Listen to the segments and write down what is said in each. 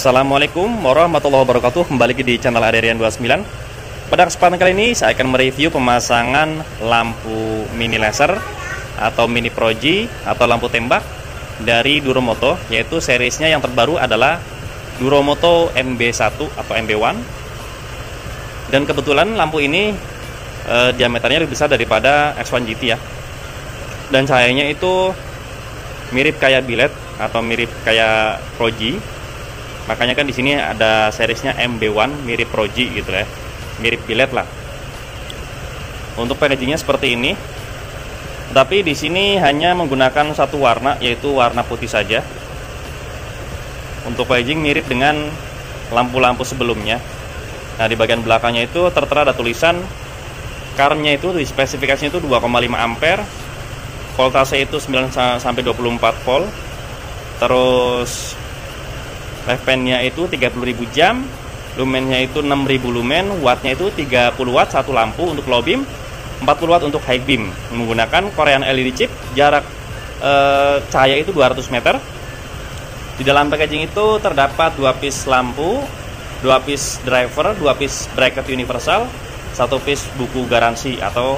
Assalamualaikum warahmatullahi wabarakatuh. Kembali di channel Aderian 29. Pada kesempatan kali ini saya akan mereview pemasangan lampu mini laser atau mini proji atau lampu tembak dari Duromoto, yaitu seriesnya yang terbaru adalah Duromoto MB1 atau MB1. Dan kebetulan lampu ini diameternya lebih besar daripada X1 GT ya. Dan cahayanya itu mirip kayak biled atau mirip kayak proji. Makanya kan di sini ada seriesnya MB1 mirip proji gitu ya. Mirip biled lah. Untuk packagingnya seperti ini. Tapi di sini hanya menggunakan satu warna, yaitu warna putih saja. Untuk packaging mirip dengan lampu-lampu sebelumnya. Nah, di bagian belakangnya itu tertera ada tulisan current-nya itu di spesifikasinya itu 2,5 ampere. Voltase itu 9 sampai 24 volt. Terus lifespan-nya itu 30.000 jam, lumennya itu 6.000 lumen, wattnya itu 30 watt satu lampu untuk low beam, 40 watt untuk high beam. Menggunakan Korean LED chip, jarak cahaya itu 200 meter. Di dalam packaging itu terdapat 2 piece lampu, 2 piece driver, 2 piece bracket universal, 1 piece buku garansi atau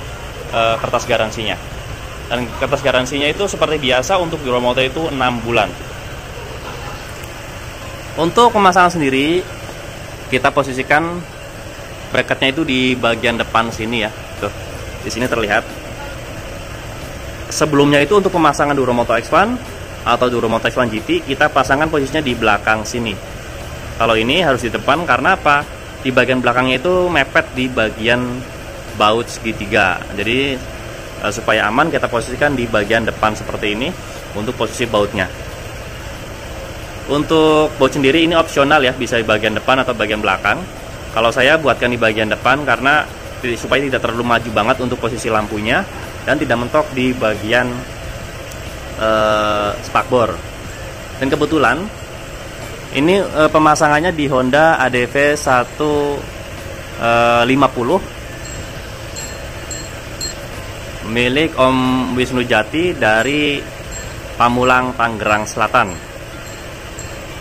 kertas garansinya. Dan kertas garansinya itu seperti biasa untuk Duromoto itu 6 bulan. Untuk pemasangan sendiri, kita posisikan bracketnya itu di bagian depan sini ya. Tuh, di sini terlihat. Sebelumnya itu untuk pemasangan Duromoto X1 atau Duromoto X1 GT, kita pasangkan posisinya di belakang sini. Kalau ini harus di depan karena apa? Di bagian belakangnya itu mepet di bagian baut segitiga. Jadi supaya aman kita posisikan di bagian depan seperti ini untuk posisi bautnya. Untuk baut sendiri ini opsional ya, bisa di bagian depan atau bagian belakang. Kalau saya buatkan di bagian depan karena supaya tidak terlalu maju banget untuk posisi lampunya dan tidak mentok di bagian spakbor. Dan kebetulan ini pemasangannya di Honda ADV 150 milik Om Wisnu Jati dari Pamulang, Tangerang Selatan.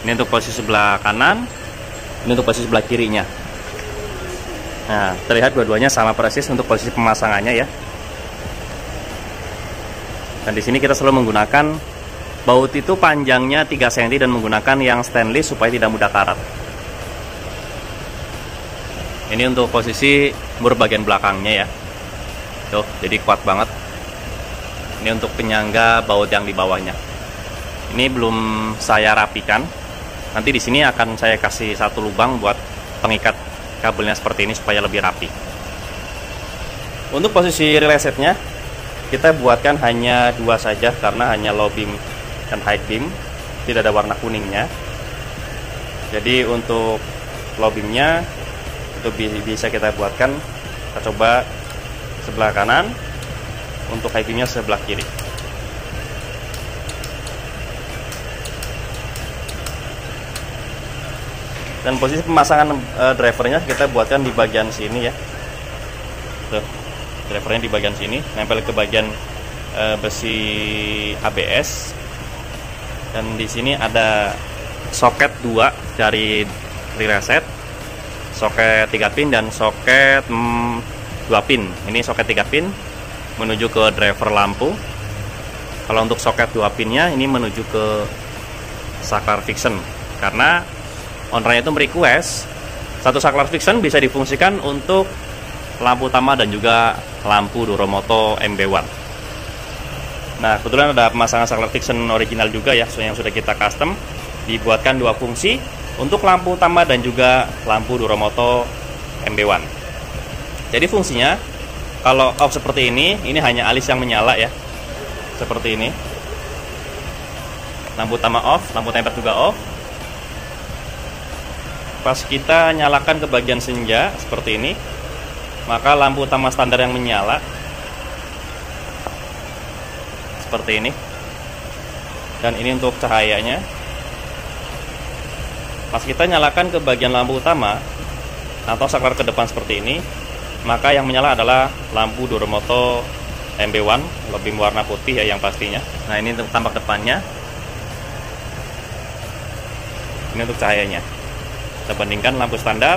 Ini untuk posisi sebelah kanan, ini untuk posisi sebelah kirinya. Nah, terlihat dua-duanya sama persis untuk posisi pemasangannya ya. Dan di sini kita selalu menggunakan baut itu panjangnya 3 cm dan menggunakan yang stainless supaya tidak mudah karat. Ini untuk posisi mur bagian belakangnya ya. Tuh, jadi kuat banget. Ini untuk penyangga baut yang di bawahnya. Ini belum saya rapikan. Nanti di sini akan saya kasih satu lubang buat pengikat kabelnya seperti ini supaya lebih rapi. Untuk posisi relay setnya kita buatkan hanya 2 saja karena hanya low beam dan high beam, tidak ada warna kuningnya. Jadi untuk low beamnya itu bisa kita buatkan, kita coba sebelah kanan, untuk high beamnya sebelah kiri. Dan posisi pemasangan drivernya kita buatkan di bagian sini ya. Tuh, drivernya di bagian sini, nempel ke bagian besi ABS. Dan di sini ada soket 2 dari relay set, soket 3 pin dan soket 2 pin. Ini soket 3 pin menuju ke driver lampu. Kalau untuk soket 2 pinnya ini menuju ke saklar fiction, karena ownernya itu merequest satu saklar fiction bisa difungsikan untuk lampu utama dan juga lampu Duromoto MB1. Nah, kebetulan ada pemasangan saklar fiction original juga ya, yang sudah kita custom, dibuatkan 2 fungsi untuk lampu utama dan juga lampu Duromoto MB1. Jadi fungsinya kalau off seperti ini hanya alis yang menyala ya, seperti ini. Lampu utama off, lampu tembak juga off. Pas kita nyalakan ke bagian senja seperti ini, maka lampu utama standar yang menyala seperti ini. Dan ini untuk cahayanya. Pas kita nyalakan ke bagian lampu utama atau saklar ke depan seperti ini, maka yang menyala adalah lampu Duromoto MB1, lebih warna putih ya yang pastinya. Nah, ini untuk tampak depannya. Ini untuk cahayanya. Kita bandingkan lampu standar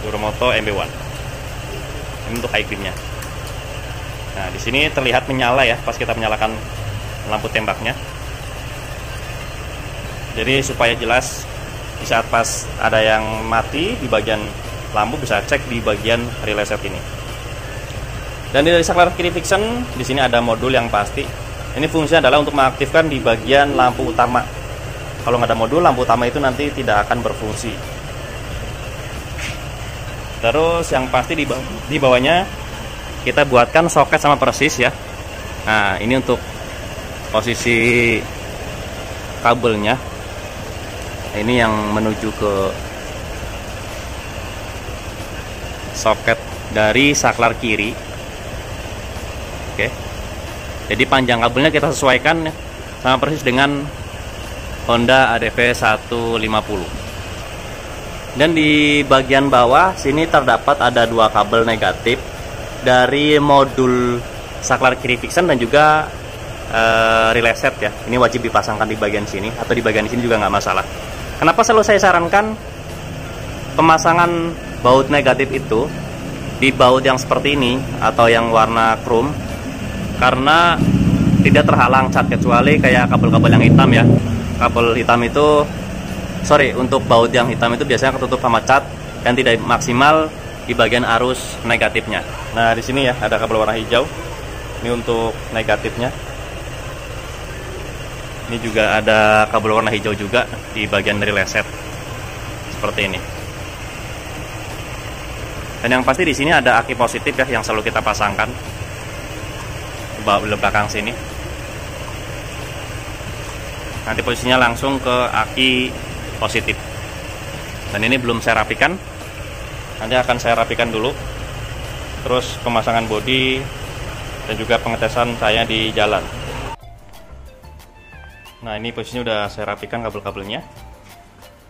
Duromoto MB1. Ini untuk high beamnya. Nah, di sini terlihat menyala ya pas kita menyalakan lampu tembaknya. Jadi supaya jelas di saat pas ada yang mati di bagian lampu, bisa cek di bagian relay set ini. Dan dari saklar kiri fiction di sini ada modul yang pasti. Ini fungsinya adalah untuk mengaktifkan di bagian lampu utama. Kalau nggak ada modul, lampu utama itu nanti tidak akan berfungsi. Terus yang pasti di bawahnya kita buatkan soket sama persis ya. Nah, ini untuk posisi kabelnya. Ini yang menuju ke soket dari saklar kiri. Oke. Jadi panjang kabelnya kita sesuaikan sama persis dengan Honda ADV 150. Dan di bagian bawah sini terdapat ada dua kabel negatif dari modul saklar kiri fiction dan juga relay set ya. Ini wajib dipasangkan di bagian sini atau di bagian sini juga nggak masalah. Kenapa selalu saya sarankan pemasangan baut negatif itu di baut yang seperti ini atau yang warna chrome, karena tidak terhalang cat, kecuali kayak kabel-kabel yang hitam ya. Kabel hitam itu untuk baut yang hitam itu biasanya ketutup sama cat dan tidak maksimal di bagian arus negatifnya. Nah, di sini ya ada kabel warna hijau. Ini untuk negatifnya. Ini juga ada kabel warna hijau juga di bagian relay set. Seperti ini. Dan yang pasti di sini ada aki positif ya yang selalu kita pasangkan di belakang sini. Nanti posisinya langsung ke aki positif. Dan ini belum saya rapikan. Nanti akan saya rapikan dulu. Terus pemasangan bodi dan juga pengetesan saya di jalan. Nah, ini posisinya udah saya rapikan kabel-kabelnya.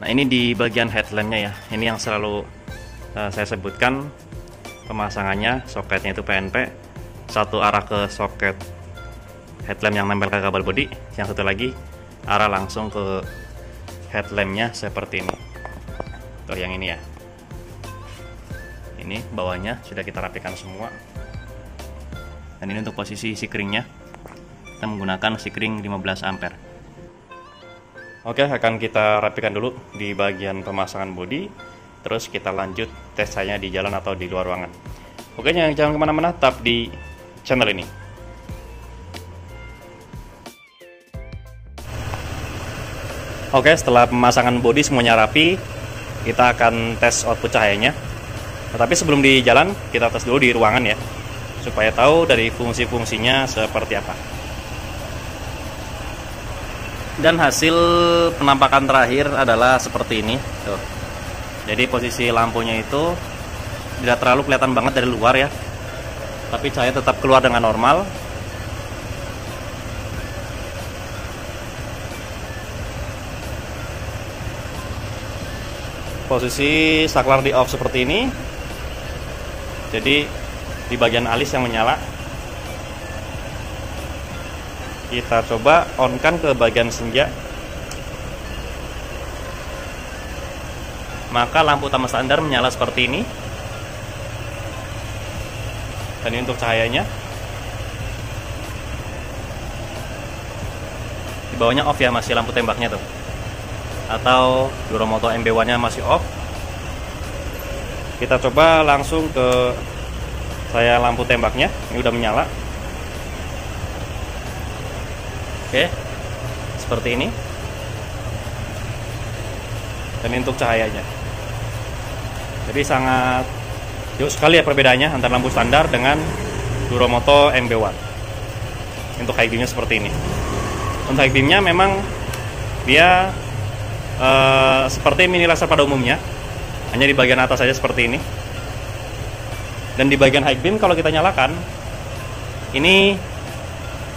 Nah, ini di bagian headlampnya ya. Ini yang selalu saya sebutkan pemasangannya. Soketnya itu PNP. Satu arah ke soket headlamp yang nempel ke kabel bodi. Yang satu lagi arah langsung ke headlampnya seperti ini. Tuh yang ini ya. Ini bawahnya sudah kita rapikan semua. Dan ini untuk posisi sikringnya. Kita menggunakan sikring 15 ampere. Oke, akan kita rapikan dulu di bagian pemasangan bodi. Terus kita lanjut tes saya di jalan atau di luar ruangan. Oke, jangan kemana-mana, tetap di channel ini. Oke, setelah pemasangan bodi semuanya rapi, kita akan tes output cahayanya. Tetapi sebelum di jalan, kita tes dulu di ruangan ya, supaya tahu dari fungsi-fungsinya seperti apa. Dan hasil penampakan terakhir adalah seperti ini. Tuh. Jadi posisi lampunya itu tidak terlalu kelihatan banget dari luar ya, tapi cahaya tetap keluar dengan normal. Posisi saklar di off seperti ini. Jadi di bagian alis yang menyala. Kita coba on-kan ke bagian senja. Maka lampu utama standar menyala seperti ini. Dan ini untuk cahayanya. Di bawahnya off ya, masih lampu tembaknya tuh. Atau Duromoto MB1 nya masih off. Kita coba langsung ke saya lampu tembaknya. Ini udah menyala. Oke, seperti ini. Dan ini untuk cahayanya. Jadi sangat jauh sekali ya perbedaannya antara lampu standar dengan Duromoto MB1. Untuk high beamnya seperti ini. Untuk high beamnya memang dia seperti mini laser pada umumnya, hanya di bagian atas saja seperti ini. Dan di bagian high beam kalau kita nyalakan, ini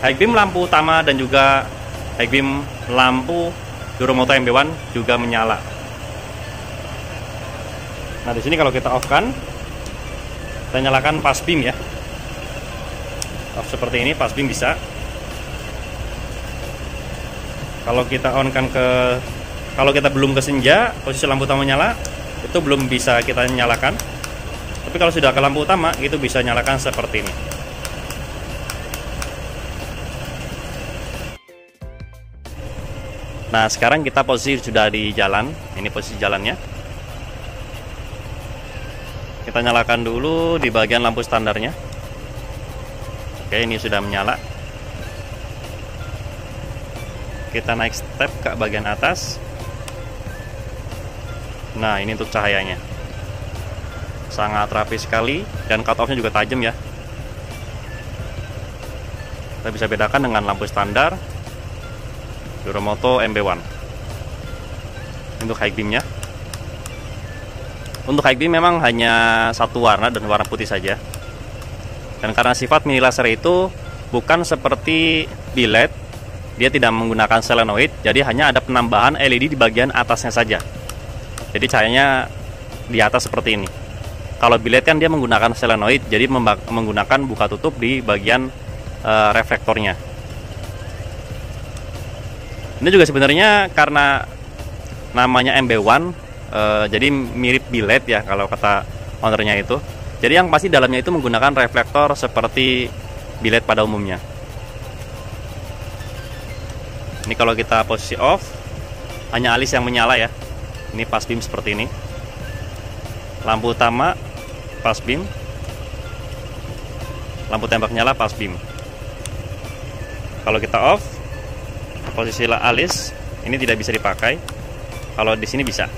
high beam lampu utama dan juga high beam lampu Duromoto MB1 juga menyala. Nah, di sini kalau kita off kan, kita nyalakan pas beam ya. Off seperti ini, pas beam bisa. Kalau kita on kan ke Kalau kita belum kesenja, posisi lampu utama nyala, itu belum bisa kita nyalakan. Tapi kalau sudah ke lampu utama, itu bisa nyalakan seperti ini. Nah, sekarang kita posisi sudah di jalan. Ini posisi jalannya. Kita nyalakan dulu di bagian lampu standarnya. Oke, ini sudah menyala. Kita naik step ke bagian atas. Nah, ini untuk cahayanya. Sangat rapi sekali dan cut off-nya juga tajam ya. Kita bisa bedakan dengan lampu standar Duromoto MB1. Untuk high beam-nya. Untuk high beam memang hanya satu warna dan warna putih saja. Dan karena sifat mini laser itu bukan seperti biled, dia tidak menggunakan solenoid, jadi hanya ada penambahan LED di bagian atasnya saja. Jadi cahayanya di atas seperti ini. Kalau biled kan dia menggunakan solenoid, jadi menggunakan buka tutup di bagian reflektornya. Ini juga sebenarnya karena namanya MB1, jadi mirip biled ya kalau kata ownernya itu. Jadi yang pasti dalamnya itu menggunakan reflektor seperti biled pada umumnya. Ini kalau kita posisi off, hanya alis yang menyala ya. Ini pas beam seperti ini. Lampu utama pas beam. Lampu tembak nyala pas beam. Kalau kita off, posisi alis ini tidak bisa dipakai. Kalau di sini bisa,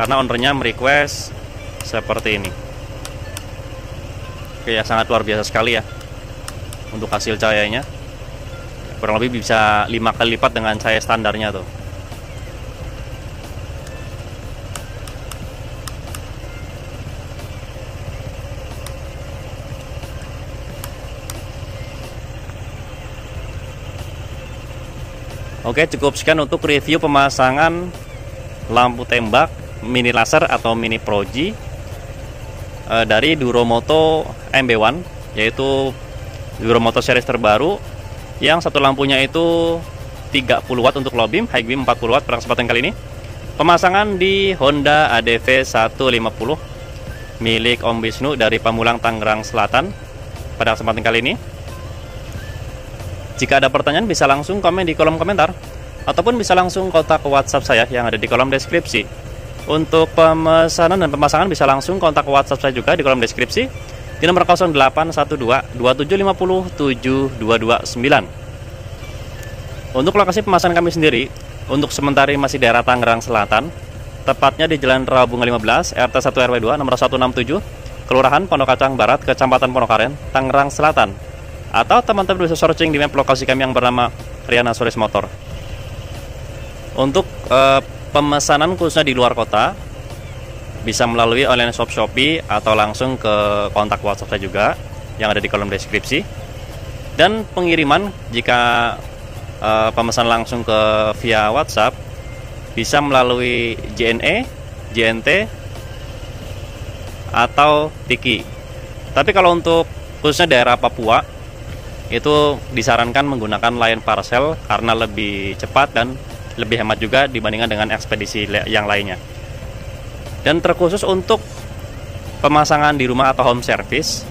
karena ownernya merequest seperti ini. Oke ya, sangat luar biasa sekali ya untuk hasil cahayanya. Kurang lebih bisa 5 kali lipat dengan cahaya standarnya tuh. Oke, cukup sekian untuk review pemasangan lampu tembak mini laser atau mini proji dari Duromoto MB1, yaitu Duromoto series terbaru yang satu lampunya itu 30 watt untuk low beam, high beam 40 watt pada kesempatan kali ini. Pemasangan di Honda ADV 150 milik Om Wisnu dari Pamulang, Tangerang Selatan pada kesempatan kali ini. Jika ada pertanyaan bisa langsung komen di kolom komentar, ataupun bisa langsung kontak ke WhatsApp saya yang ada di kolom deskripsi. Untuk pemesanan dan pemasangan bisa langsung kontak ke WhatsApp saya juga di kolom deskripsi di nomor 0812 2750 7229. Untuk lokasi pemasangan kami sendiri, untuk sementara masih daerah Tangerang Selatan, tepatnya di Jalan Rawabunga 15, RT 1 RW 2, nomor 167, Kelurahan Pondok Kacang Barat, Kecamatan Ponokaren, Tangerang Selatan. Atau teman-teman bisa searching di map lokasi kami yang bernama Riana Solis Motor. Untuk pemesanan khususnya di luar kota, bisa melalui online shop Shopee atau langsung ke kontak WhatsApp saya juga yang ada di kolom deskripsi. Dan pengiriman jika pemesan langsung ke via WhatsApp bisa melalui JNE, JNT atau Tiki. Tapi kalau untuk khususnya daerah Papua itu disarankan menggunakan Lion Parcel karena lebih cepat dan lebih hemat juga dibandingkan dengan ekspedisi yang lainnya. Dan terkhusus untuk pemasangan di rumah atau home service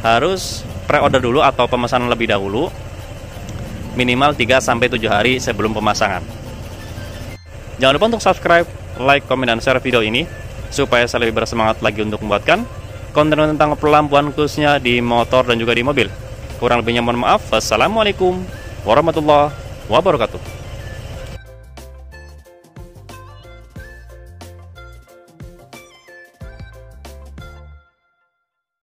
harus pre-order dulu atau pemesanan lebih dahulu, minimal 3-7 hari sebelum pemasangan. Jangan lupa untuk subscribe, like, komen, dan share video ini supaya saya lebih bersemangat lagi untuk membuatkan konten tentang pelampuan khususnya di motor dan juga di mobil. Kurang lebihnya mohon maaf. Wassalamualaikum warahmatullahi wabarakatuh.